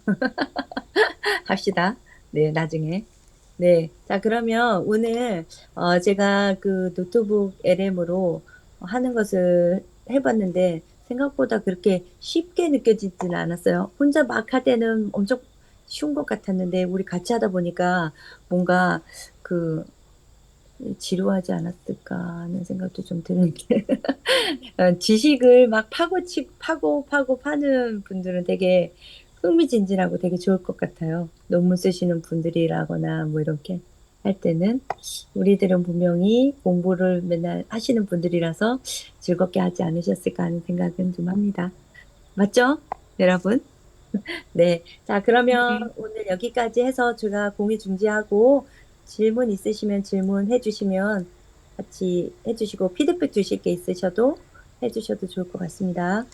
합시다. 네, 나중에. 네. 자, 그러면 오늘, 제가 그 노트북 LM으로 하는 것을 해봤는데, 생각보다 그렇게 쉽게 느껴지지는 않았어요. 혼자 막 할 때는 엄청 쉬운 것 같았는데, 우리 같이 하다 보니까 뭔가 그, 지루하지 않았을까 하는 생각도 좀 드는데, 지식을 막 파고 파는 분들은 되게 흥미진진하고 되게 좋을 것 같아요. 논문 쓰시는 분들이라거나 뭐 이렇게 할 때는 우리들은 분명히 공부를 맨날 하시는 분들이라서 즐겁게 하지 않으셨을까 하는 생각은 좀 합니다. 맞죠? 여러분? 네. 자, 그러면 오늘 여기까지 해서 제가 공유 중지하고 질문 있으시면 질문해 주시면 같이 해주시고 피드백 주실 게 있으셔도 해주셔도 좋을 것 같습니다.